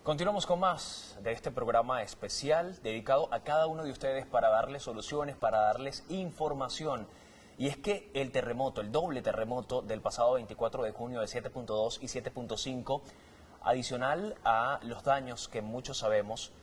Continuamos con más de este programa especial dedicado a cada uno de ustedes para darles soluciones, para darles información. Y es que el terremoto, el doble terremoto del pasado 24 de junio de 7.2 y 7.5, adicional a los daños que muchos sabemos,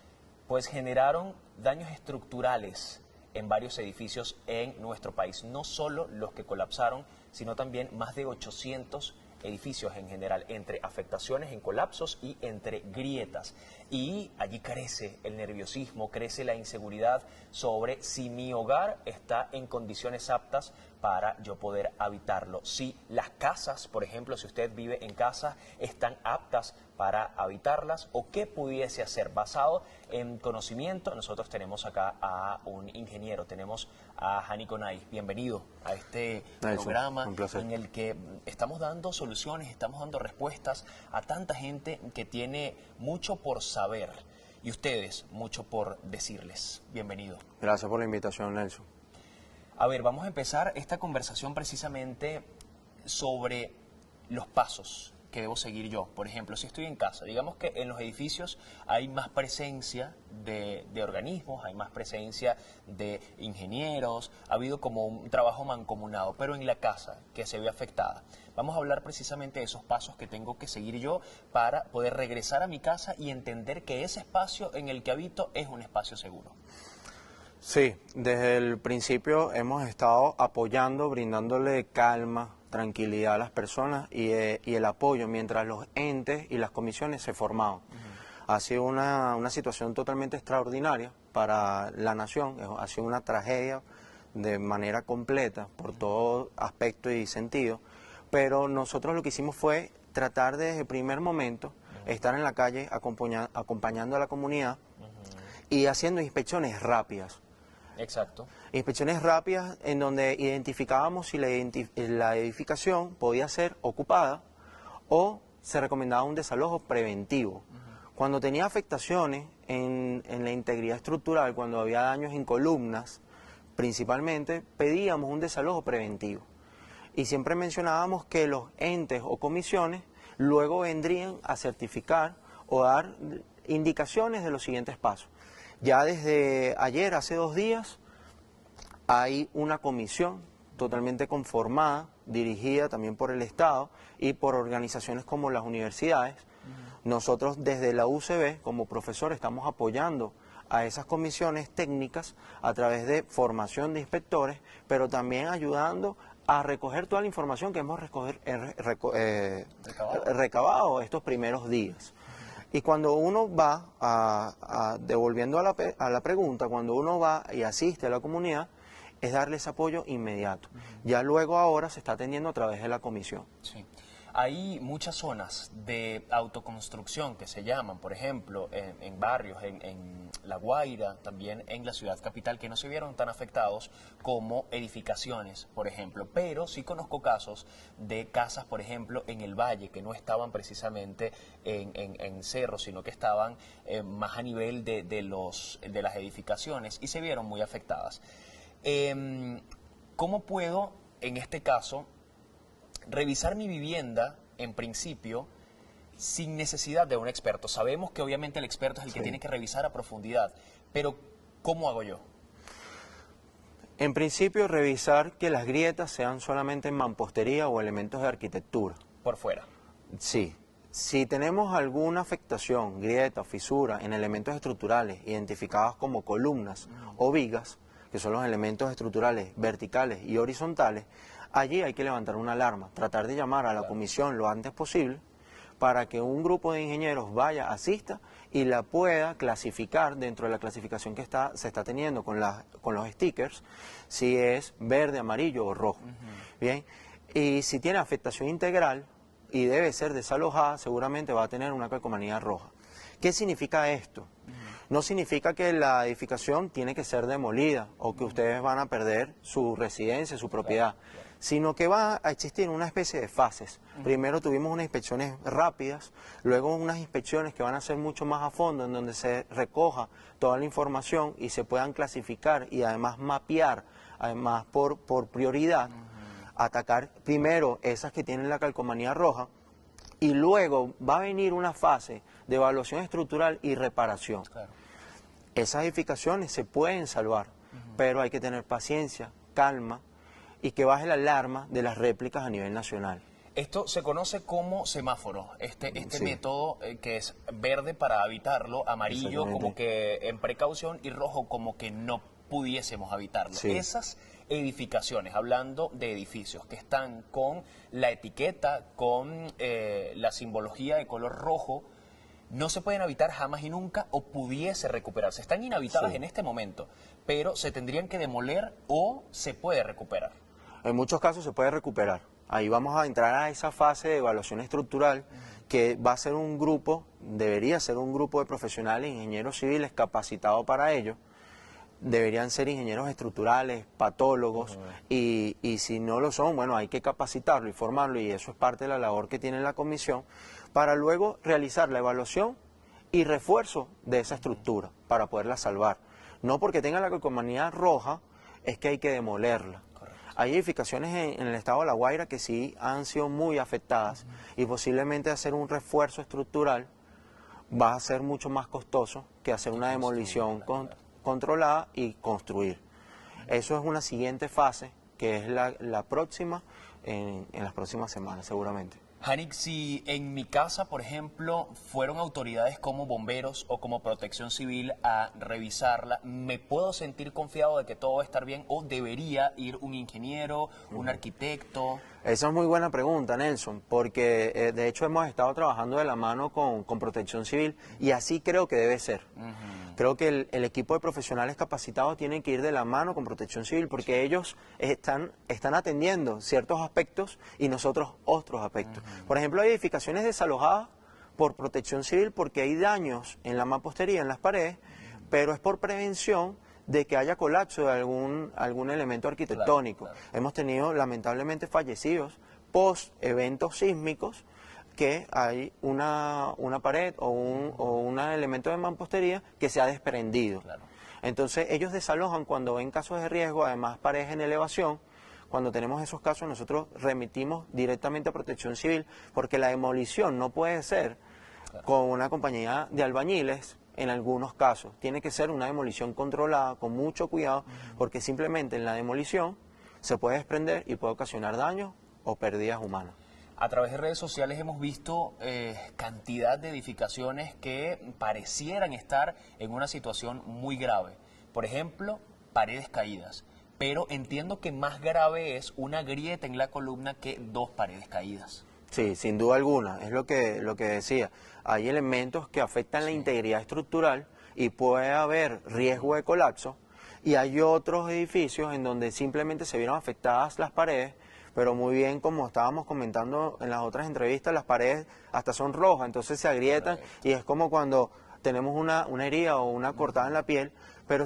pues generaron daños estructurales en varios edificios en nuestro país. No solo los que colapsaron, sino también más de 800 edificios en general, entre afectaciones en colapsos y entre grietas. Y allí crece el nerviosismo, crece la inseguridad sobre si mi hogar está en condiciones aptas para yo poder habitarlo. Si las casas, por ejemplo, si usted vive en casa, están aptas para habitarlas, o qué pudiese hacer. Basado en conocimiento, nosotros tenemos acá a un ingeniero, tenemos a Hani Konay. Bienvenido a este programa en el que estamos dando soluciones, estamos dando respuestas a tanta gente que tiene mucho por saber y ustedes mucho por decirles. Bienvenido. Gracias por la invitación, Nelson. A ver, vamos a empezar esta conversación precisamente sobre los pasos que debo seguir yo. Por ejemplo, si estoy en casa, digamos que en los edificios hay más presencia de organismos, hay más presencia de ingenieros, ha habido como un trabajo mancomunado, pero en la casa que se ve afectada. Vamos a hablar precisamente de esos pasos que tengo que seguir yo para poder regresar a mi casa y entender que ese espacio en el que habito es un espacio seguro. Sí, desde el principio hemos estado apoyando, brindándole calma, tranquilidad a las personas y el apoyo mientras los entes y las comisiones se formaban. Ha sido una situación totalmente extraordinaria para la nación, ha sido una tragedia de manera completa por todo aspecto y sentido, pero nosotros lo que hicimos fue tratar desde el primer momento estar en la calle acompañando a la comunidad y haciendo inspecciones rápidas. Exacto. Inspecciones rápidas en donde identificábamos si la edificación podía ser ocupada o se recomendaba un desalojo preventivo. Cuando tenía afectaciones en la integridad estructural, cuando había daños en columnas, principalmente pedíamos un desalojo preventivo. Y siempre mencionábamos que los entes o comisiones luego vendrían a certificar o dar indicaciones de los siguientes pasos. Ya desde ayer, hace 2 días, hay una comisión totalmente conformada, dirigida también por el Estado y por organizaciones como las universidades. Nosotros desde la UCB, como profesor, estamos apoyando a esas comisiones técnicas a través de formación de inspectores, pero también ayudando a recoger toda la información que hemos recabado estos primeros días. Y cuando uno va, devolviendo a la pregunta, cuando uno va y asiste a la comunidad, es darles apoyo inmediato. Ya luego ahora se está atendiendo a través de la comisión. Sí. Hay muchas zonas de autoconstrucción que se llaman, por ejemplo, en barrios, en La Guaira, también en la ciudad capital, que no se vieron tan afectados como edificaciones, por ejemplo. Pero sí conozco casos de casas, por ejemplo, en el valle, que no estaban precisamente en cerros, sino que estaban más a nivel de las edificaciones y se vieron muy afectadas. ¿Cómo puedo, en este caso, revisar mi vivienda, en principio, sin necesidad de un experto? Sabemos que obviamente el experto es el que tiene que revisar a profundidad, pero ¿cómo hago yo? En principio, revisar que las grietas sean solamente en mampostería o elementos de arquitectura. Por fuera. Sí. Si tenemos alguna afectación, grieta o fisura en elementos estructurales identificados como columnas o vigas, que son los elementos estructurales verticales y horizontales, allí hay que levantar una alarma, tratar de llamar a la comisión lo antes posible para que un grupo de ingenieros vaya, asista y la pueda clasificar dentro de la clasificación que se está teniendo con los stickers, si es verde, amarillo o rojo. Bien, y si tiene afectación integral y debe ser desalojada, seguramente va a tener una calcomanía roja. ¿Qué significa esto? No significa que la edificación tiene que ser demolida o que ustedes van a perder su residencia, su propiedad, sino que va a existir una especie de fases. Primero tuvimos unas inspecciones rápidas, luego unas inspecciones que van a ser mucho más a fondo, en donde se recoja toda la información y se puedan clasificar y además mapear, además por prioridad, atacar primero esas que tienen la calcomanía roja y luego va a venir una fase de evaluación estructural y reparación. Claro. Esas edificaciones se pueden salvar, pero hay que tener paciencia, calma y que baje la alarma de las réplicas a nivel nacional. Esto se conoce como semáforo, este Sí. método que es verde para habitarlo, amarillo Exactamente. como que en precaución y rojo como que no pudiésemos habitarlo. Sí. Esas edificaciones, hablando de edificios que están con la etiqueta, con la simbología de color rojo, no se pueden habitar jamás y nunca o pudiese recuperarse. Están inhabitadas Sí. en este momento, pero se tendrían que demoler o se puede recuperar. En muchos casos se puede recuperar. Ahí vamos a entrar a esa fase de evaluación estructural que va a ser un grupo, debería ser un grupo de profesionales, ingenieros civiles capacitados para ello. Deberían ser ingenieros estructurales, patólogos, y si no lo son, bueno, hay que capacitarlo y formarlo, y eso es parte de la labor que tiene la comisión, para luego realizar la evaluación y refuerzo de esa estructura para poderla salvar. No porque tenga la calcomanía roja, es que hay que demolerla. Hay edificaciones en el estado de La Guaira que sí han sido muy afectadas y posiblemente hacer un refuerzo estructural va a ser mucho más costoso que hacer una demolición controlada y construir. Eso es una siguiente fase que es la próxima en las próximas semanas seguramente. Hanik, si en mi casa, por ejemplo, fueron autoridades como bomberos o como protección civil a revisarla, ¿me puedo sentir confiado de que todo va a estar bien o debería ir un ingeniero, un arquitecto? Esa es muy buena pregunta, Nelson, porque de hecho hemos estado trabajando de la mano con Protección Civil y así creo que debe ser. Creo que el equipo de profesionales capacitados tiene que ir de la mano con Protección Civil porque ellos están atendiendo ciertos aspectos y nosotros otros aspectos. Por ejemplo, hay edificaciones desalojadas por Protección Civil porque hay daños en la mampostería, en las paredes, pero es por prevención de que haya colapso de algún elemento arquitectónico. Claro. Hemos tenido lamentablemente fallecidos post eventos sísmicos que hay una pared o un elemento de mampostería que se ha desprendido. Claro. Entonces ellos desalojan cuando ven casos de riesgo, además paredes en elevación. Cuando tenemos esos casos nosotros remitimos directamente a Protección Civil porque la demolición no puede ser con una compañía de albañiles en algunos casos. Tiene que ser una demolición controlada, con mucho cuidado, porque simplemente en la demolición se puede desprender y puede ocasionar daños o pérdidas humanas. A través de redes sociales hemos visto cantidad de edificaciones que parecieran estar en una situación muy grave. Por ejemplo, paredes caídas. Pero entiendo que más grave es una grieta en la columna que dos paredes caídas. Sí, sin duda alguna, es lo que decía. Hay elementos que afectan la integridad estructural y puede haber riesgo de colapso, y hay otros edificios en donde simplemente se vieron afectadas las paredes, pero muy bien, como estábamos comentando en las otras entrevistas, las paredes hasta son rojas, entonces se agrietan y es como cuando tenemos una herida o una cortada en la piel, pero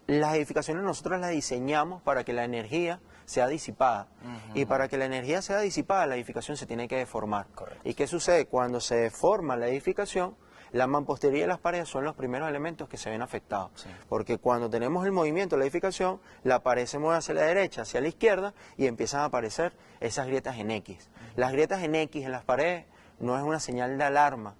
las edificaciones nosotros las diseñamos para que la energía sea disipada. Y para que la energía sea disipada, la edificación se tiene que deformar. Correcto. ¿Y qué sucede? Cuando se deforma la edificación, la mampostería y las paredes son los primeros elementos que se ven afectados. Sí. Porque cuando tenemos el movimiento de la edificación, la pared se mueve hacia la derecha, hacia la izquierda, y empiezan a aparecer esas grietas en X. Las grietas en X en las paredes no es una señal de alarma,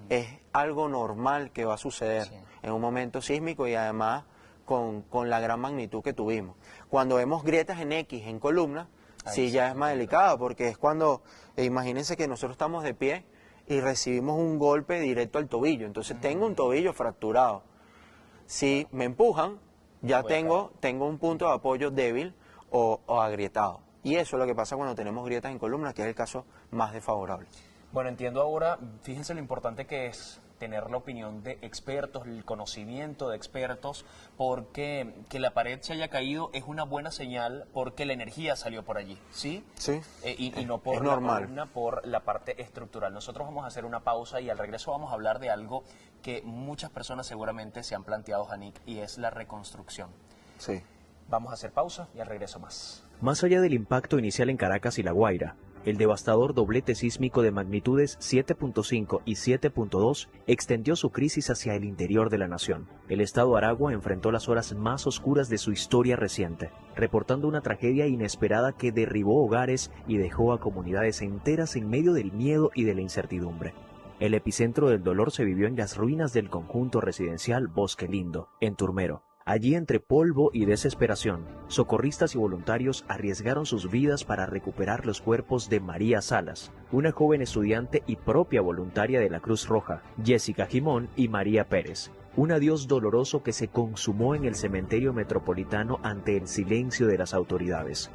es algo normal que va a suceder en un momento sísmico y además con la gran magnitud que tuvimos. Cuando vemos grietas en X en columna, sí ya es más delicado, porque es cuando, imagínense que nosotros estamos de pie y recibimos un golpe directo al tobillo, entonces tengo un tobillo fracturado. Si me empujan, ya tengo un punto de apoyo débil o agrietado. Y eso es lo que pasa cuando tenemos grietas en columna, que es el caso más desfavorable. Bueno, entiendo ahora, fíjense lo importante que es tener la opinión de expertos, el conocimiento de expertos, porque que la pared se haya caído es una buena señal porque la energía salió por allí, ¿sí? Sí, Y no por es la normal. columna, por la parte estructural. Nosotros vamos a hacer una pausa y al regreso vamos a hablar de algo que muchas personas seguramente se han planteado, Hanik, y es la reconstrucción. Sí. Vamos a hacer pausa y al regreso más. Más allá del impacto inicial en Caracas y La Guaira, El devastador doblete sísmico de magnitudes 7.5 y 7.2 extendió su crisis hacia el interior de la nación. El estado Aragua enfrentó las horas más oscuras de su historia reciente, reportando una tragedia inesperada que derribó hogares y dejó a comunidades enteras en medio del miedo y de la incertidumbre. El epicentro del dolor se vivió en las ruinas del conjunto residencial Bosque Lindo, en Turmero. Allí, entre polvo y desesperación, socorristas y voluntarios arriesgaron sus vidas para recuperar los cuerpos de María Salas, una joven estudiante y propia voluntaria de la Cruz Roja, Jessica Jimón y María Pérez. Un adiós doloroso que se consumó en el cementerio metropolitano ante el silencio de las autoridades.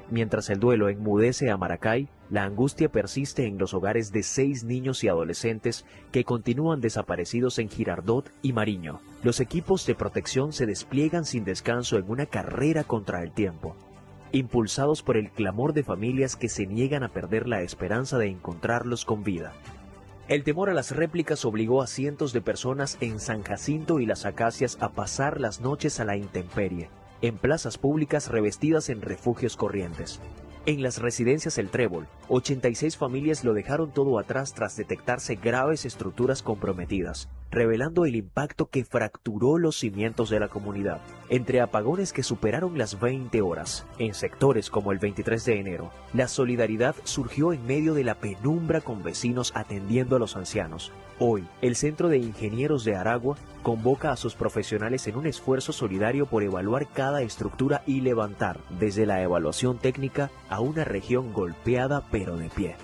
Mientras el duelo enmudece a Maracay, la angustia persiste en los hogares de 6 niños y adolescentes que continúan desaparecidos en Girardot y Mariño. Los equipos de protección se despliegan sin descanso en una carrera contra el tiempo, impulsados por el clamor de familias que se niegan a perder la esperanza de encontrarlos con vida. El temor a las réplicas obligó a cientos de personas en San Jacinto y Las Acacias a pasar las noches a la intemperie, en plazas públicas revestidas en refugios corrientes. En las residencias El Trébol, 86 familias lo dejaron todo atrás tras detectarse graves estructuras comprometidas, revelando el impacto que fracturó los cimientos de la comunidad. Entre apagones que superaron las 20 horas, en sectores como el 23 de enero, la solidaridad surgió en medio de la penumbra con vecinos atendiendo a los ancianos. Hoy, el Centro de Ingenieros de Aragua convoca a sus profesionales en un esfuerzo solidario por evaluar cada estructura y levantar, desde la evaluación técnica, a una región golpeada pero de pie.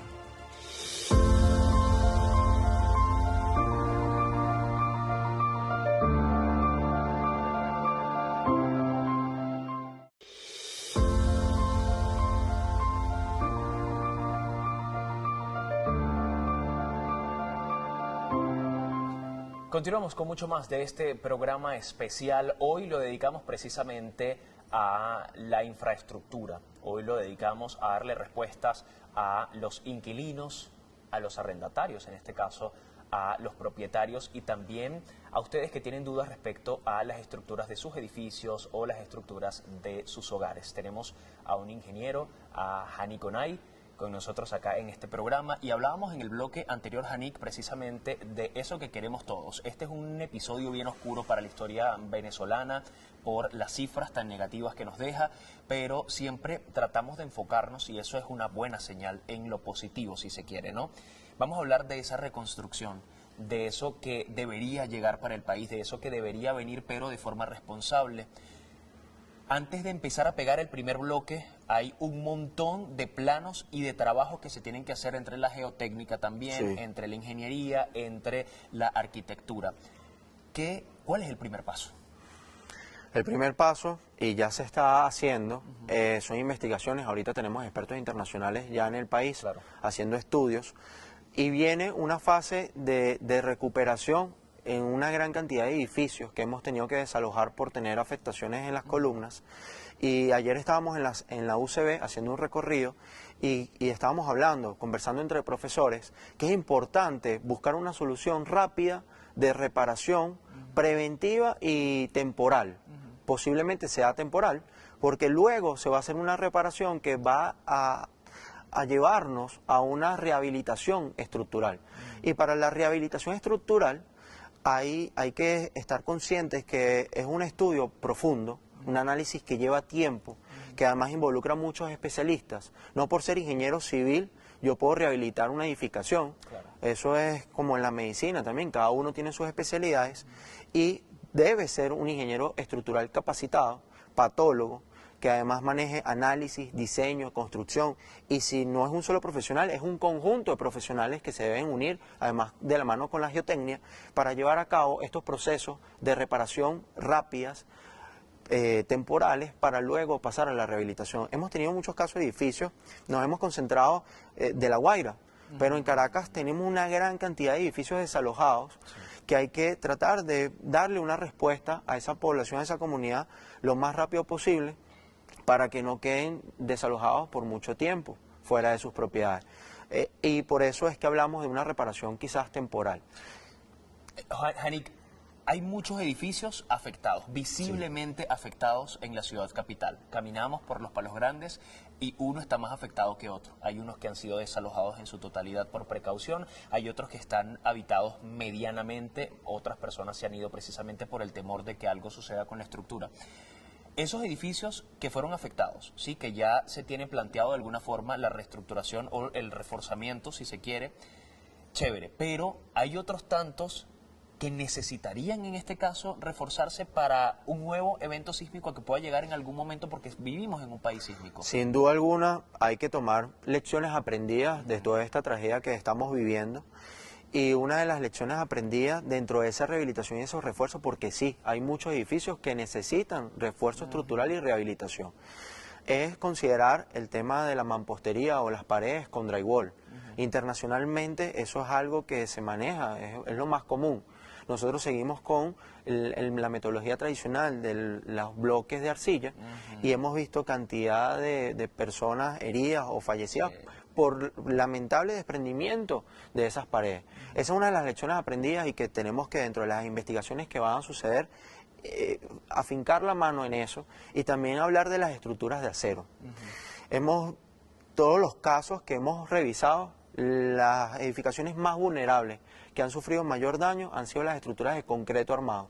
Continuamos con mucho más de este programa especial. Hoy lo dedicamos precisamente a la infraestructura. Hoy lo dedicamos a darle respuestas a los inquilinos, a los arrendatarios, en este caso a los propietarios, y también a ustedes que tienen dudas respecto a las estructuras de sus edificios o las estructuras de sus hogares. Tenemos a un ingeniero, a Hanik Onay, con nosotros acá en este programa, y hablábamos en el bloque anterior, Hanik, precisamente de eso que queremos todos. Este es un episodio bien oscuro para la historia venezolana por las cifras tan negativas que nos deja, pero siempre tratamos de enfocarnos, y eso es una buena señal, en lo positivo, si se quiere, ¿no? Vamos a hablar de esa reconstrucción, de eso que debería llegar para el país, de eso que debería venir, pero de forma responsable. Antes de empezar a pegar el primer bloque, hay un montón de planos y de trabajos que se tienen que hacer entre la geotécnica también, sí, entre la ingeniería, entre la arquitectura. ¿Cuál es el primer paso? El primer paso, y ya se está haciendo, son investigaciones. Ahorita tenemos expertos internacionales ya en el país, claro, haciendo estudios, y viene una fase de recuperación en una gran cantidad de edificios que hemos tenido que desalojar por tener afectaciones en las columnas. Y ayer estábamos en la UCB haciendo un recorrido y estábamos conversando entre profesores, que es importante buscar una solución rápida de reparación preventiva y temporal. Posiblemente sea temporal, porque luego se va a hacer una reparación que va a llevarnos a una rehabilitación estructural. Y para la rehabilitación estructural, hay que estar conscientes que es un estudio profundo, un análisis que lleva tiempo, que además involucra a muchos especialistas. No por ser ingeniero civil yo puedo rehabilitar una edificación. Claro. Eso es como en la medicina también, cada uno tiene sus especialidades y debe ser un ingeniero estructural capacitado, patólogo, que además maneje análisis, diseño, construcción, y si no es un solo profesional, es un conjunto de profesionales que se deben unir, además de la mano con la geotecnia, para llevar a cabo estos procesos de reparación rápidas, temporales, para luego pasar a la rehabilitación. Hemos tenido muchos casos de edificios, nos hemos concentrado de La Guaira, pero en Caracas tenemos una gran cantidad de edificios desalojados, que hay que tratar de darle una respuesta a esa población, a esa comunidad, lo más rápido posible, para que no queden desalojados por mucho tiempo fuera de sus propiedades. Y por eso es que hablamos de una reparación quizás temporal. Hanik, hay muchos edificios afectados, visiblemente afectados en la ciudad capital. Caminamos por los Palos Grandes y uno está más afectado que otro. Hay unos que han sido desalojados en su totalidad por precaución, hay otros que están habitados medianamente, otras personas se han ido precisamente por el temor de que algo suceda con la estructura. Esos edificios que fueron afectados, sí, que ya se tiene planteado de alguna forma la reestructuración o el reforzamiento, si se quiere, chévere, pero hay otros tantos que necesitarían en este caso reforzarse para un nuevo evento sísmico que pueda llegar en algún momento, porque vivimos en un país sísmico. Sin duda alguna hay que tomar lecciones aprendidas de toda esta tragedia que estamos viviendo, y una de las lecciones aprendidas dentro de esa rehabilitación y esos refuerzos, porque sí, hay muchos edificios que necesitan refuerzo estructural y rehabilitación, es considerar el tema de la mampostería o las paredes con drywall. Internacionalmente eso es algo que se maneja, es lo más común. Nosotros seguimos con la metodología tradicional de los bloques de arcilla y hemos visto cantidad de personas heridas o fallecidas por lamentable desprendimiento de esas paredes. Esa es una de las lecciones aprendidas y que tenemos que, dentro de las investigaciones que van a suceder, afincar la mano en eso y también hablar de las estructuras de acero. Todos los casos que hemos revisado, las edificaciones más vulnerables que han sufrido mayor daño han sido las estructuras de concreto armado.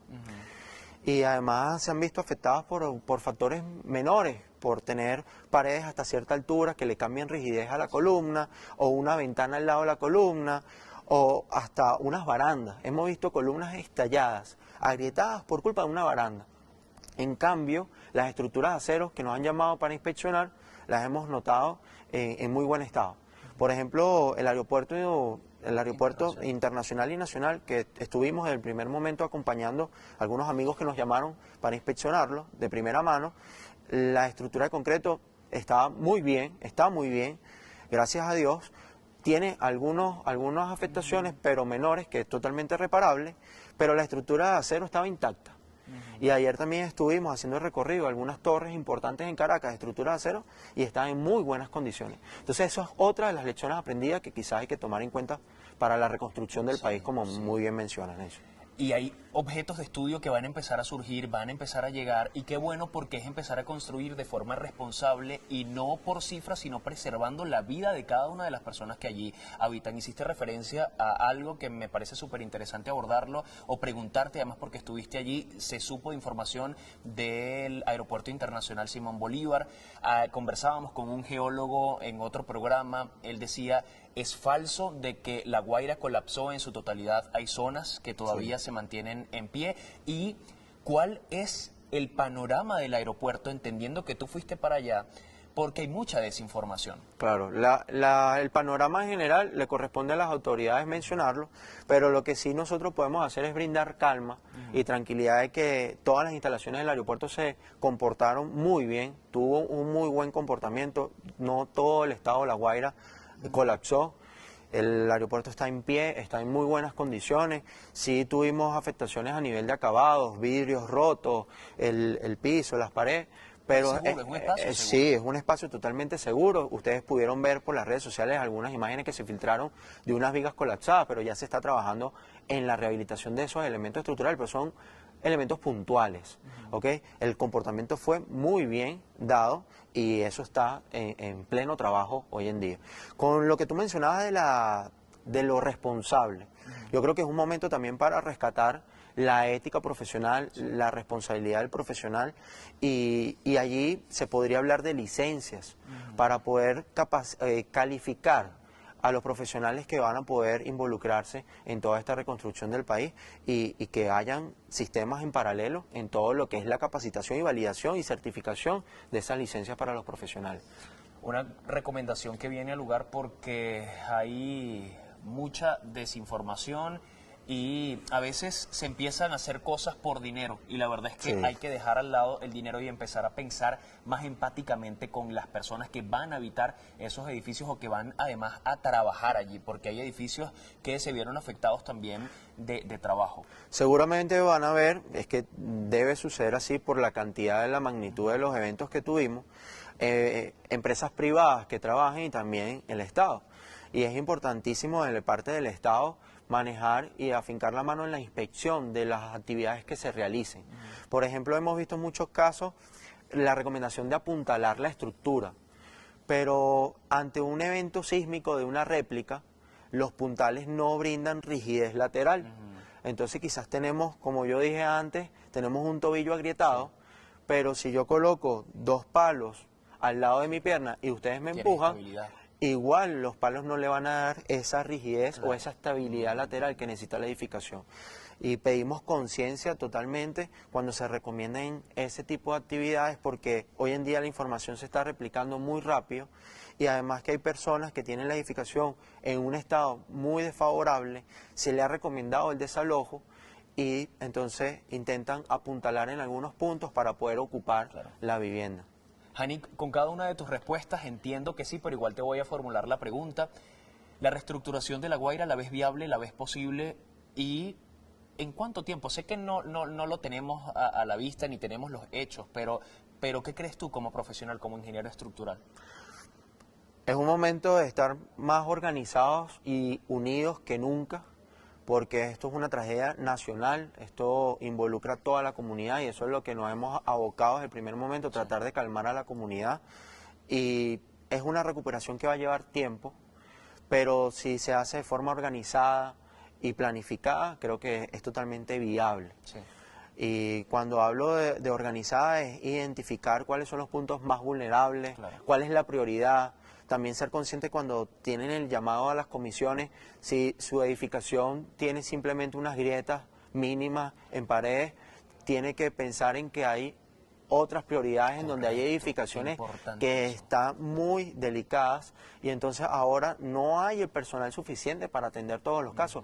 Y además se han visto afectadas por factores menores, por tener paredes hasta cierta altura que le cambian rigidez a la columna, o una ventana al lado de la columna, o hasta unas barandas. Hemos visto columnas estalladas, agrietadas por culpa de una baranda. En cambio, las estructuras de acero que nos han llamado para inspeccionar, las hemos notado en muy buen estado. Por ejemplo, el aeropuerto internacional y nacional, que estuvimos desde el primer momento acompañando a algunos amigos que nos llamaron para inspeccionarlo de primera mano, la estructura de concreto está muy bien, gracias a Dios. Tiene algunas afectaciones, pero menores, que es totalmente reparable, pero la estructura de acero estaba intacta. Y ayer también estuvimos haciendo el recorrido de algunas torres importantes en Caracas de estructura de acero y están en muy buenas condiciones. Entonces eso es otra de las lecciones aprendidas que quizás hay que tomar en cuenta para la reconstrucción del país, como muy bien mencionan eso. Y hay objetos de estudio que van a empezar a surgir, van a empezar a llegar, y qué bueno, porque es empezar a construir de forma responsable y no por cifras, sino preservando la vida de cada una de las personas que allí habitan. Hiciste referencia a algo que me parece súper interesante abordarlo o preguntarte, además porque estuviste allí, se supo de información del Aeropuerto Internacional Simón Bolívar. Conversábamos con un geólogo en otro programa, él decía: es falso de que La Guaira colapsó en su totalidad, hay zonas que todavía se mantienen en pie. ¿Y cuál es el panorama del aeropuerto, entendiendo que tú fuiste para allá? Porque hay mucha desinformación. Claro, el panorama en general le corresponde a las autoridades mencionarlo, pero lo que sí nosotros podemos hacer es brindar calma y tranquilidad de que todas las instalaciones del aeropuerto se comportaron muy bien, tuvo un muy buen comportamiento, no todo el estado de La Guaira colapsó. El aeropuerto está en pie, está en muy buenas condiciones. Sí tuvimos afectaciones a nivel de acabados, vidrios rotos, el piso, las paredes, pero ¿Es un espacio seguro? sí, es un espacio totalmente seguro. Ustedes pudieron ver por las redes sociales algunas imágenes que se filtraron de unas vigas colapsadas, pero ya se está trabajando en la rehabilitación de esos elementos estructurales, pero son elementos puntuales, ¿ok? El comportamiento fue muy bien dado y eso está en pleno trabajo hoy en día. Con lo que tú mencionabas de lo responsable, yo creo que es un momento también para rescatar la ética profesional, la responsabilidad del profesional, y allí se podría hablar de licencias para poder calificar a los profesionales que van a poder involucrarse en toda esta reconstrucción del país y que hayan sistemas en paralelo en todo lo que es la capacitación y validación y certificación de esas licencias para los profesionales. Una recomendación que viene al lugar porque hay mucha desinformación y a veces se empiezan a hacer cosas por dinero, y la verdad es que hay que dejar al lado el dinero y empezar a pensar más empáticamente con las personas que van a habitar esos edificios o que van además a trabajar allí, porque hay edificios que se vieron afectados también de trabajo. Seguramente van a ver, es que debe suceder así por la cantidad de la magnitud de los eventos que tuvimos, empresas privadas que trabajen y también el Estado. Y es importantísimo de parte del Estado manejar y afincar la mano en la inspección de las actividades que se realicen. Por ejemplo, hemos visto en muchos casos la recomendación de apuntalar la estructura, pero ante un evento sísmico de una réplica, los puntales no brindan rigidez lateral. Entonces quizás tenemos, como yo dije antes, tenemos un tobillo agrietado, pero si yo coloco 2 palos al lado de mi pierna y ustedes me empujan, igual los palos no le van a dar esa rigidez o esa estabilidad lateral que necesita la edificación. Y pedimos conciencia totalmente cuando se recomienden ese tipo de actividades, porque hoy en día la información se está replicando muy rápido y además que hay personas que tienen la edificación en un estado muy desfavorable, se le ha recomendado el desalojo y entonces intentan apuntalar en algunos puntos para poder ocupar la vivienda. Hani, con cada una de tus respuestas entiendo que sí, pero igual te voy a formular la pregunta. ¿La reestructuración de La Guaira la ves viable, la ves posible y en cuánto tiempo? Sé que no lo tenemos a la vista ni tenemos los hechos, pero ¿qué crees tú como profesional, como ingeniero estructural? Es un momento de estar más organizados y unidos que nunca, porque esto es una tragedia nacional, esto involucra a toda la comunidad y eso es lo que nos hemos abocado desde el primer momento, tratar de calmar a la comunidad. Y es una recuperación que va a llevar tiempo, pero si se hace de forma organizada y planificada, creo que es totalmente viable. Sí. Y cuando hablo de organizada es identificar cuáles son los puntos más vulnerables, cuál es la prioridad. También ser consciente cuando tienen el llamado a las comisiones, si su edificación tiene simplemente unas grietas mínimas en paredes, tiene que pensar en que hay otras prioridades en donde hay edificaciones que están muy delicadas y entonces ahora no hay el personal suficiente para atender todos los casos.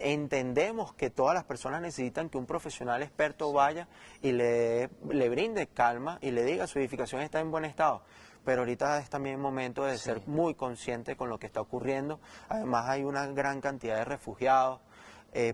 Entendemos que todas las personas necesitan que un profesional experto vaya y le brinde calma y le diga su edificación está en buen estado. Pero ahorita es también momento de ser muy consciente con lo que está ocurriendo. Además hay una gran cantidad de refugiados,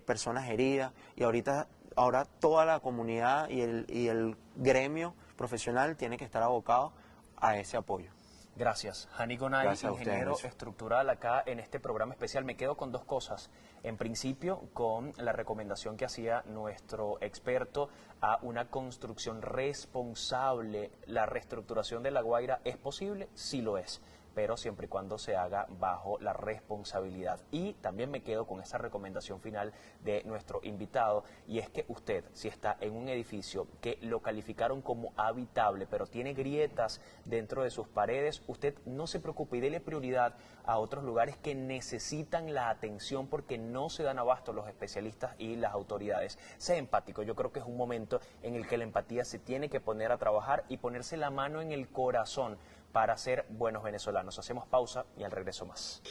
personas heridas y ahora toda la comunidad y el gremio profesional tiene que estar abocado a ese apoyo. Gracias. Hani Gonay, ingeniero estructural, acá en este programa especial. Me quedo con dos cosas. En principio, con la recomendación que hacía nuestro experto a una construcción responsable. ¿La reestructuración de La Guaira es posible? Sí lo es, pero siempre y cuando se haga bajo la responsabilidad. Y también me quedo con esa recomendación final de nuestro invitado, y es que usted, si está en un edificio que lo calificaron como habitable, pero tiene grietas dentro de sus paredes, usted no se preocupe y dele prioridad a otros lugares que necesitan la atención porque no se dan abasto los especialistas y las autoridades. Sea empático, yo creo que es un momento en el que la empatía se tiene que poner a trabajar y ponerse la mano en el corazón para ser buenos venezolanos. Hacemos pausa y al regreso más.